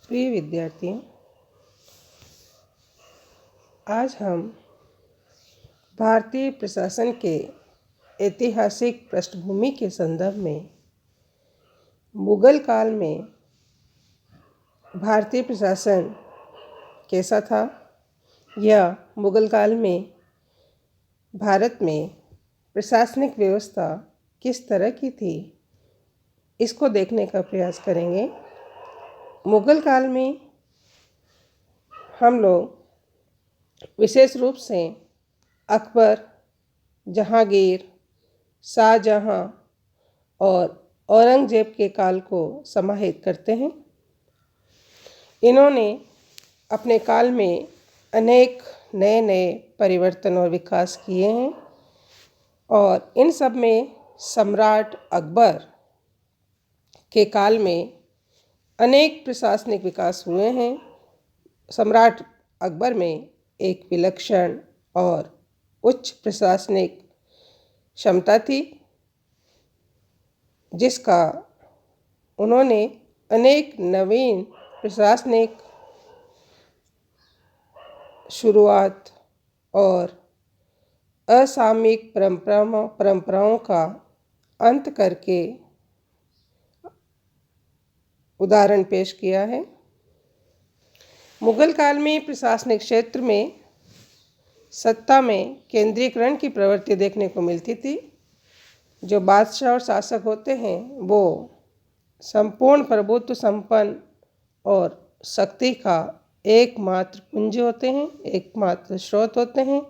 प्रिय विद्यार्थियों, आज हम भारतीय प्रशासन के ऐतिहासिक पृष्ठभूमि के संदर्भ में मुगल काल में भारतीय प्रशासन कैसा था या मुगल काल में भारत में प्रशासनिक व्यवस्था किस तरह की थी, इसको देखने का प्रयास करेंगे। मुगल काल में हम लोग विशेष रूप से अकबर, जहांगीर, शाहजहां और औरंगजेब के काल को समाहित करते हैं। इन्होंने अपने काल में अनेक नए नए परिवर्तन और विकास किए हैं और इन सब में सम्राट अकबर के काल में अनेक प्रशासनिक विकास हुए हैं। सम्राट अकबर में एक विलक्षण और उच्च प्रशासनिक क्षमता थी, जिसका उन्होंने अनेक नवीन प्रशासनिक शुरुआत और असामयिक परंपराओं का अंत करके उदाहरण पेश किया है। मुगल काल में प्रशासनिक क्षेत्र में सत्ता में केंद्रीकरण की प्रवृत्ति देखने को मिलती थी। जो बादशाह और शासक होते हैं वो संपूर्ण प्रभुत्व संपन्न और शक्ति का एकमात्र पुंज होते हैं, एकमात्र स्रोत होते हैं।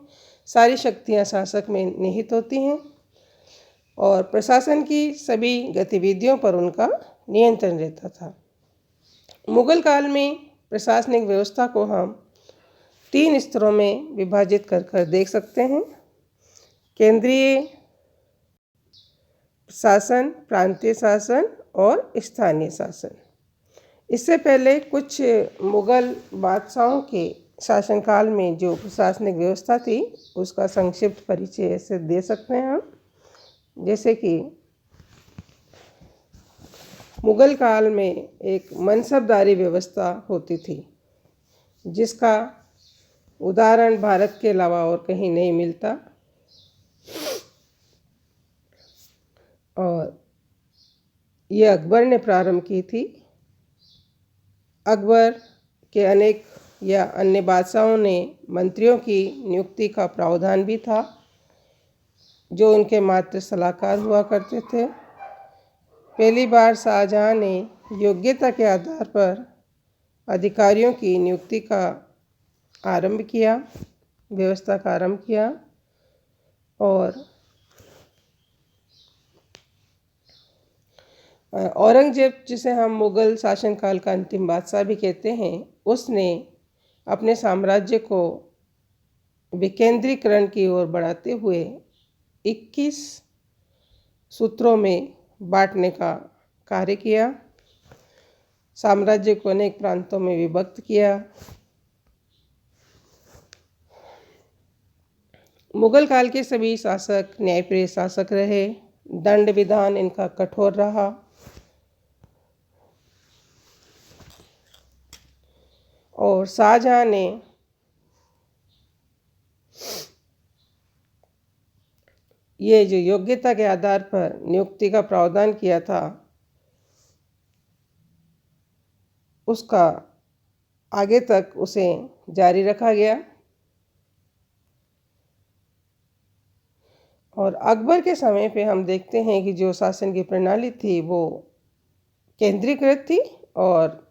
सारी शक्तियां शासक में निहित होती हैं और प्रशासन की सभी गतिविधियों पर उनका नियंत्रण रहता था। मुगल काल में प्रशासनिक व्यवस्था को हम 3 स्तरों में विभाजित कर देख सकते हैं: केंद्रीय शासन, प्रांतीय शासन और स्थानीय शासन। इससे पहले कुछ मुगल बादशाहों के शासनकाल में जो प्रशासनिक व्यवस्था थी उसका संक्षिप्त परिचय ऐसे दे सकते हैं हम। जैसे कि मुगल काल में एक मनसबदारी व्यवस्था होती थी, जिसका उदाहरण भारत के अलावा और कहीं नहीं मिलता और ये अकबर ने प्रारंभ की थी। अकबर के अनेक या अन्य बादशाहों ने मंत्रियों की नियुक्ति का प्रावधान भी था, जो उनके मात्र सलाहकार हुआ करते थे। पहली बार शाहजहां ने योग्यता के आधार पर अधिकारियों की नियुक्ति का आरंभ किया, व्यवस्था का आरंभ किया और औरंगजेब, जिसे हम मुगल शासनकाल का अंतिम बादशाह भी कहते हैं, उसने अपने साम्राज्य को विकेंद्रीकरण की ओर बढ़ाते हुए 21 सूत्रों में बांटने का कार्य किया। साम्राज्य को अनेक प्रांतों में विभक्त किया। मुगल काल के सभी शासक न्यायप्रिय शासक रहे। दंड विधान इनका कठोर रहा और शाहजहां ने ये जो योग्यता के आधार पर नियुक्ति का प्रावधान किया था उसका आगे तक उसे जारी रखा गया और अकबर के समय पे हम देखते हैं कि जो शासन की प्रणाली थी वो केंद्रीकृत थी और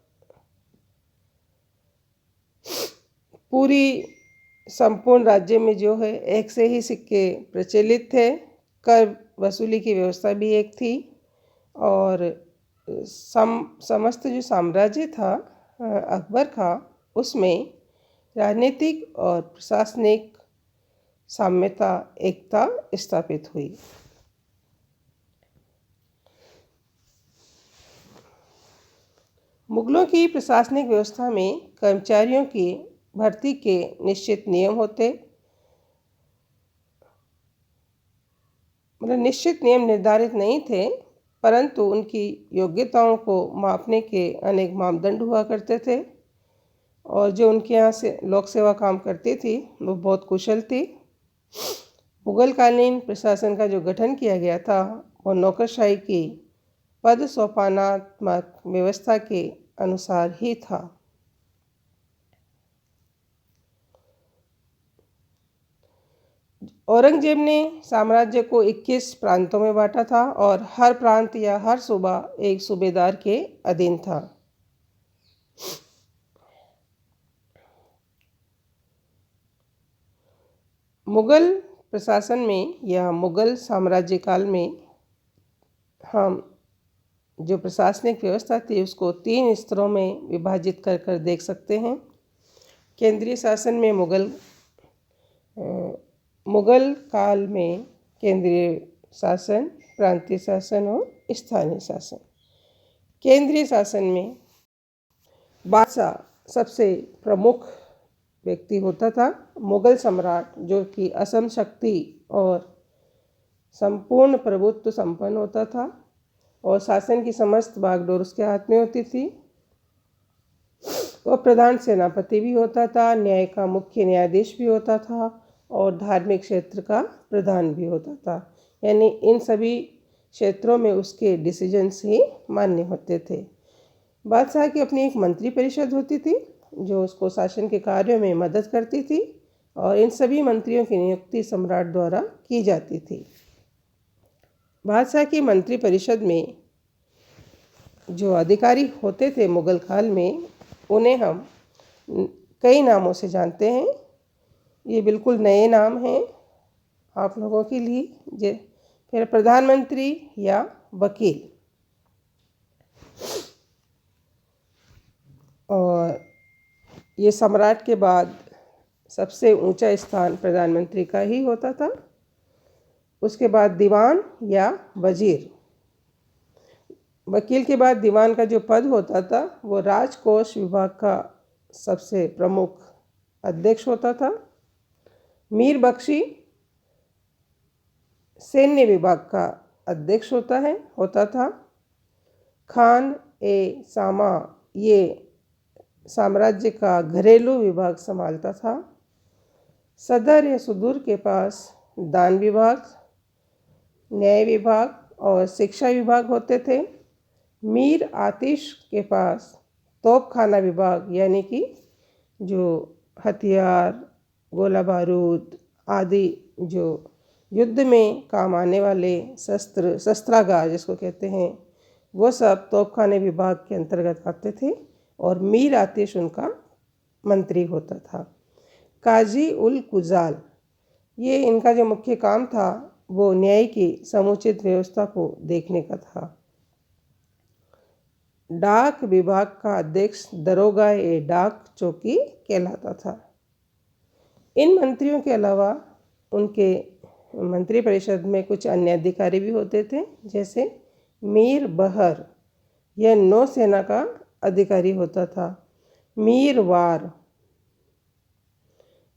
पूरी संपूर्ण राज्य में जो है एक से ही सिक्के प्रचलित थे। कर वसूली की व्यवस्था भी एक थी और समस्त जो साम्राज्य था अकबर का, उसमें राजनीतिक और प्रशासनिक साम्यता, एकता स्थापित हुई। मुगलों की प्रशासनिक व्यवस्था में कर्मचारियों की भर्ती के निश्चित नियम होते, मतलब निश्चित नियम निर्धारित नहीं थे, परंतु उनकी योग्यताओं को मापने के अनेक मापदंड हुआ करते थे और जो उनके यहाँ से लोक सेवा काम करती थी वो बहुत कुशल थी। मुगलकालीन प्रशासन का जो गठन किया गया था वो नौकरशाही की पद सोपानात्मक व्यवस्था के अनुसार ही था। औरंगजेब ने साम्राज्य को 21 प्रांतों में बांटा था और हर प्रांत या हर सूबा एक सूबेदार के अधीन था। मुगल प्रशासन में या मुगल साम्राज्य काल में हम जो प्रशासनिक व्यवस्था थी उसको 3 स्तरों में विभाजित कर कर देख सकते हैं। केंद्रीय शासन में मुगल काल में केंद्रीय शासन, प्रांतीय शासन और स्थानीय शासन। केंद्रीय शासन में बादशाह सबसे प्रमुख व्यक्ति होता था, मुगल सम्राट, जो कि असम शक्ति और संपूर्ण प्रभुत्व संपन्न होता था और शासन की समस्त बागडोर उसके हाथ में होती थी। वह प्रधान सेनापति भी होता था, न्याय का मुख्य न्यायाधीश भी होता था और धार्मिक क्षेत्र का प्रधान भी होता था। यानी इन सभी क्षेत्रों में उसके डिसीजंस ही मान्य होते थे। बादशाह की अपनी एक मंत्री परिषद होती थी जो उसको शासन के कार्यों में मदद करती थी और इन सभी मंत्रियों की नियुक्ति सम्राट द्वारा की जाती थी। बादशाह की मंत्री परिषद में जो अधिकारी होते थे मुगल काल में, उन्हें हम कई नामों से जानते हैं। ये बिल्कुल नए नाम हैं आप लोगों के लिए। फिर प्रधानमंत्री या वकील, और ये सम्राट के बाद सबसे ऊंचा स्थान प्रधानमंत्री का ही होता था। उसके बाद दीवान या वजीर। वकील के बाद दीवान का जो पद होता था वो राजकोष विभाग का सबसे प्रमुख अध्यक्ष होता था। मीर बख्शी सैन्य विभाग का अध्यक्ष होता था। खान ए सामा ये साम्राज्य का घरेलू विभाग संभालता था। सदर या सुदूर के पास दान विभाग, न्याय विभाग और शिक्षा विभाग होते थे। मीर आतिश के पास तोपखाना विभाग, यानी कि जो हथियार, गोला बारूद आदि जो युद्ध में काम आने वाले शस्त्रागार जिसको कहते हैं, वो सब तोपखाने विभाग के अंतर्गत आते थे और मीर आतिश उनका मंत्री होता था। काजी उल कुजाल, ये इनका जो मुख्य काम था वो न्याय की समुचित व्यवस्था को देखने का था। डाक विभाग का अध्यक्ष दरोगा ए डाक चौकी कहलाता था। इन मंत्रियों के अलावा उनके मंत्री परिषद में कुछ अन्य अधिकारी भी होते थे, जैसे मीर बहर, यह नौसेना का अधिकारी होता था। मीर वार,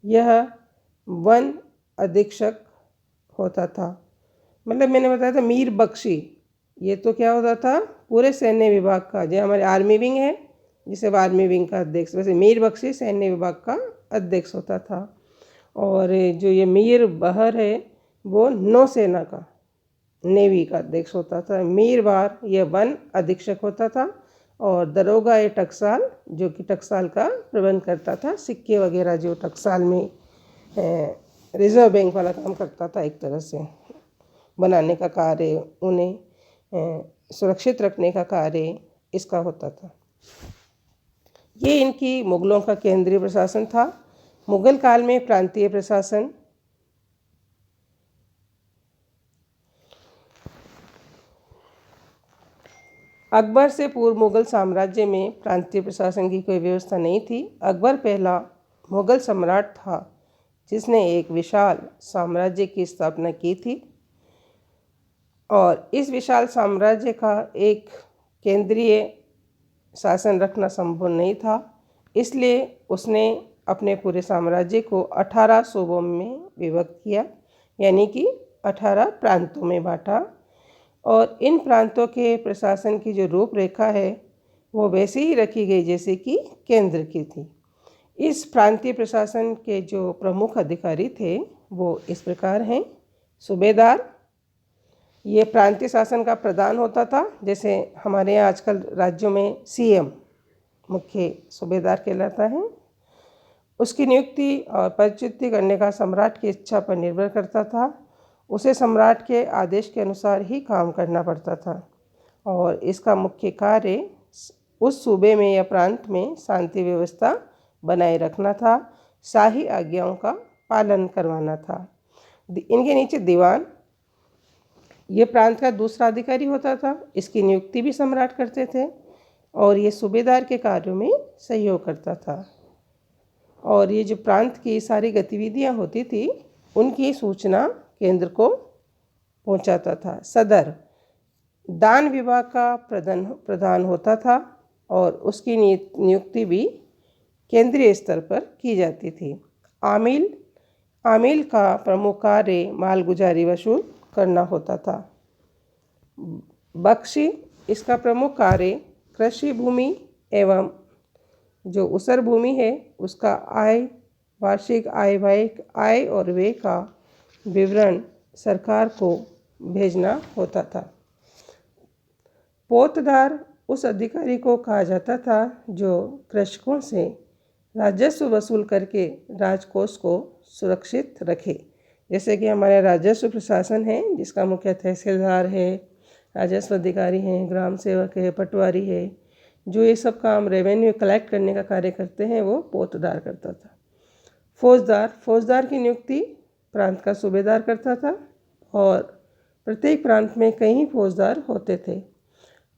यह वन अधीक्षक होता था। मतलब मैंने बताया था मीर बख्शी, ये तो क्या होता था, पूरे सैन्य विभाग का, जो हमारे आर्मी विंग है जिसे आर्मी विंग का अध्यक्ष, वैसे मीर बख्शी सैन्य विभाग का अध्यक्ष होता था। और जो ये मीर बहर है वो नौसेना का, नेवी का अध्यक्ष होता था। मीर वार यह वन अधीक्षक होता था और दरोगा ए टकसाल, जो कि टकसाल का प्रबंध करता था, सिक्के वगैरह जो टकसाल में रिजर्व बैंक वाला काम करता था, एक तरह से बनाने का कार्य, उन्हें सुरक्षित रखने का कार्य इसका होता था। ये इनकी मुगलों का केंद्रीय प्रशासन था। मुगल काल में प्रांतीय प्रशासन, अकबर से पूर्व मुगल साम्राज्य में प्रांतीय प्रशासन की कोई व्यवस्था नहीं थी। अकबर पहला मुगल सम्राट था जिसने एक विशाल साम्राज्य की स्थापना की थी और इस विशाल साम्राज्य का एक केंद्रीय शासन रखना संभव नहीं था, इसलिए उसने अपने पूरे साम्राज्य को 18 सूबों में विभक्त किया, यानी कि 18 प्रांतों में बांटा। और इन प्रांतों के प्रशासन की जो रूपरेखा है वो वैसे ही रखी गई जैसे कि केंद्र की थी। इस प्रांतीय प्रशासन के जो प्रमुख अधिकारी थे वो इस प्रकार हैं। सूबेदार, ये प्रांतीय शासन का प्रधान होता था। जैसे हमारे यहाँ आजकल राज्यों में सीएम मुख्य सूबेदार कहलाता है। उसकी नियुक्ति और पदच्युति करने का सम्राट की इच्छा पर निर्भर करता था। उसे सम्राट के आदेश के अनुसार ही काम करना पड़ता था और इसका मुख्य कार्य उस सूबे में या प्रांत में शांति व्यवस्था बनाए रखना था, शाही आज्ञाओं का पालन करवाना था। इनके नीचे दीवान, ये प्रांत का दूसरा अधिकारी होता था। इसकी नियुक्ति भी सम्राट करते थे और ये सूबेदार के कार्यों में सहयोग करता था। और ये जो प्रांत की सारी गतिविधियां होती थी उनकी सूचना केंद्र को पहुंचाता था। सदर दान विभाग का प्रधान होता था और उसकी नियुक्ति भी केंद्रीय स्तर पर की जाती थी। आमिल का प्रमुख कार्य मालगुजारी वसूल करना होता था। बख्शी, इसका प्रमुख कार्य कृषि भूमि एवं जो उसर भूमि है उसका वार्षिक आय और व्यय का विवरण सरकार को भेजना होता था। पोतदार उस अधिकारी को कहा जाता था जो कृषकों से राजस्व वसूल करके राजकोष को सुरक्षित रखे। जैसे कि हमारे राजस्व प्रशासन है जिसका मुख्य तहसीलदार है, राजस्व अधिकारी हैं, ग्राम सेवक है, पटवारी है, जो ये सब काम रेवेन्यू कलेक्ट करने का कार्य करते हैं वो पोतदार करता था। फौजदार की नियुक्ति प्रांत का सूबेदार करता था और प्रत्येक प्रांत में कई फौजदार होते थे।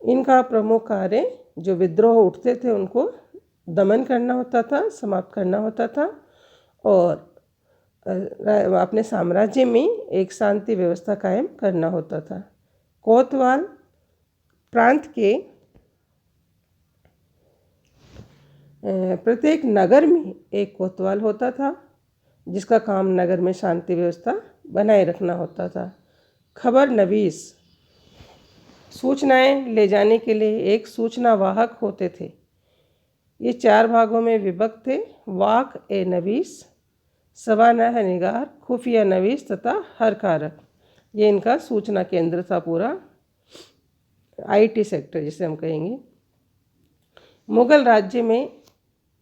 इनका प्रमुख कार्य जो विद्रोह उठते थे उनको दमन करना होता था, समाप्त करना होता था और अपने साम्राज्य में एक शांति व्यवस्था कायम करना होता था। कोतवाल, प्रांत के प्रत्येक नगर में एक कोतवाल होता था जिसका काम नगर में शांति व्यवस्था बनाए रखना होता था। खबर नवीस, सूचनाएं ले जाने के लिए एक सूचना वाहक होते थे। ये 4 भागों में विभक्त थे: वाक ए नवीस, सवानाह निगार, खुफिया नवीस तथा हरकारक। ये इनका सूचना केंद्र था, पूरा आईटी सेक्टर जिसे हम कहेंगे। मुगल राज्य में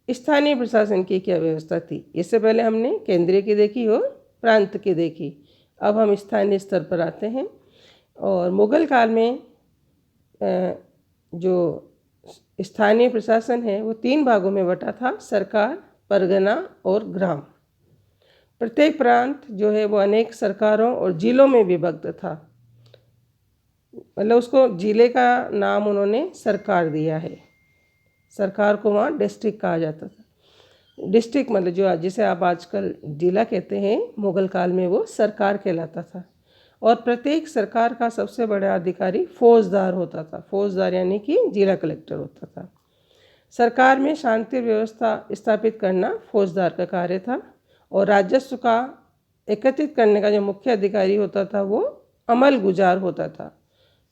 स्थानीय प्रशासन की क्या व्यवस्था थी? इससे पहले हमने केंद्रीय की देखी और प्रांत की देखी, अब हम स्थानीय स्तर पर आते हैं। और मुगल काल में जो स्थानीय प्रशासन है वो 3 भागों में बटा था: सरकार, परगना और ग्राम। प्रत्येक प्रांत जो है वो अनेक सरकारों और जिलों में विभक्त था। मतलब उसको जिले का नाम उन्होंने सरकार दिया है। सरकार को वहाँ डिस्ट्रिक्ट कहा जाता था। डिस्ट्रिक्ट मतलब जो जिसे आप आजकल जिला कहते हैं, मुगल काल में वो सरकार कहलाता था। और प्रत्येक सरकार का सबसे बड़ा अधिकारी फौजदार होता था। फौजदार यानी कि जिला कलेक्टर होता था। सरकार में शांति व्यवस्था स्थापित करना फौजदार का कार्य था और राजस्व का एकत्रित करने का जो मुख्य अधिकारी होता था वो अमल गुजार होता था।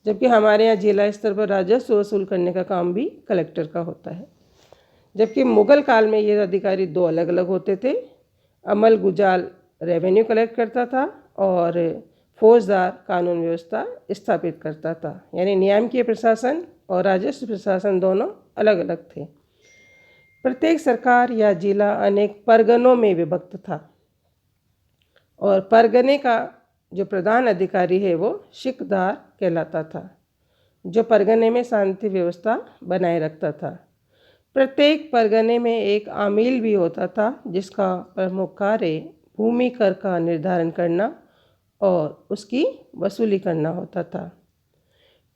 जबकि हमारे यहाँ जिला स्तर पर राजस्व वसूल करने का काम भी कलेक्टर का होता है। जबकि मुगल काल में ये अधिकारी 2 अलग अलग होते थे। अमल गुजार रेवेन्यू कलेक्ट करता था और फौजदार कानून व्यवस्था स्थापित करता था। यानी नियामकीय प्रशासन और राजस्व प्रशासन दोनों अलग अलग थे। प्रत्येक सरकार या जिला अनेक परगनों में विभक्त था और परगने का जो प्रधान अधिकारी है वो शिकदार कहलाता था, जो परगने में शांति व्यवस्था बनाए रखता था। प्रत्येक परगने में एक आमिल भी होता था जिसका प्रमुख कार्य भूमि कर का निर्धारण करना और उसकी वसूली करना होता था।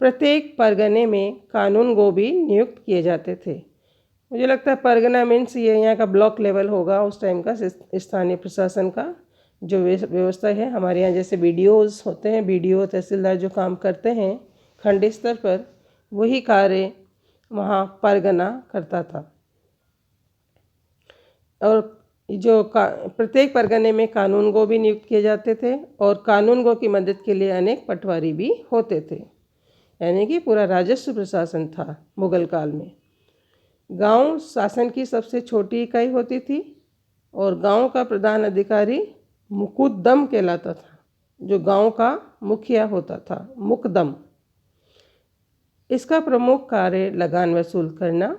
प्रत्येक परगने में कानून गो भी नियुक्त किए जाते थे। मुझे लगता है परगना मीन्स ये यहाँ का ब्लॉक लेवल होगा उस टाइम का, स्थानीय प्रशासन का जो व्यवस्था है। हमारे यहाँ जैसे बीडीओज होते हैं, बीडीओ तहसीलदार जो काम करते हैं खंड स्तर पर, वही कार्य वहाँ परगना करता था। और जो प्रत्येक परगने में कानून गो भी नियुक्त किए जाते थे और कानून गो की मदद के लिए अनेक पटवारी भी होते थे। यानी कि पूरा राजस्व प्रशासन था मुगल काल में। गांव शासन की सबसे छोटी इकाई होती थी और गांव का प्रधान अधिकारी मुकुद्दम कहलाता था, जो गांव का मुखिया होता था, मुकदम। इसका प्रमुख कार्य लगान वसूल करना,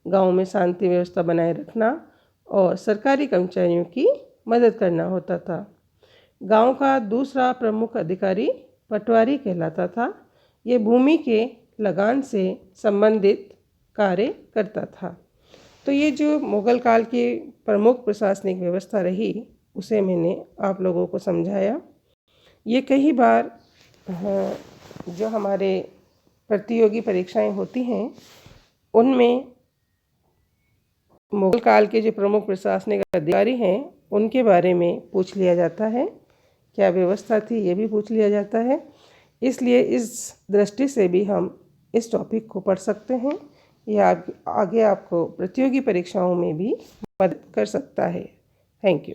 गांव में शांति व्यवस्था बनाए रखना और सरकारी कर्मचारियों की मदद करना होता था। गांव का दूसरा प्रमुख अधिकारी पटवारी कहलाता था। ये भूमि के लगान से संबंधित कार्य करता था। तो ये जो मुगल काल की प्रमुख प्रशासनिक व्यवस्था रही, उसे मैंने आप लोगों को समझाया। ये कई बार जो हमारे प्रतियोगी परीक्षाएं होती हैं, उनमें मुगल काल के जो प्रमुख प्रशासनिक अधिकारी हैं, उनके बारे में पूछ लिया जाता है। क्या व्यवस्था थी, ये भी पूछ लिया जाता है। इसलिए इस दृष्टि से भी हम इस टॉपिक को पढ़ सकते हैं। यह आगे आपको प्रतियोगी परीक्षाओं में भी मदद कर सकता है। Thank you.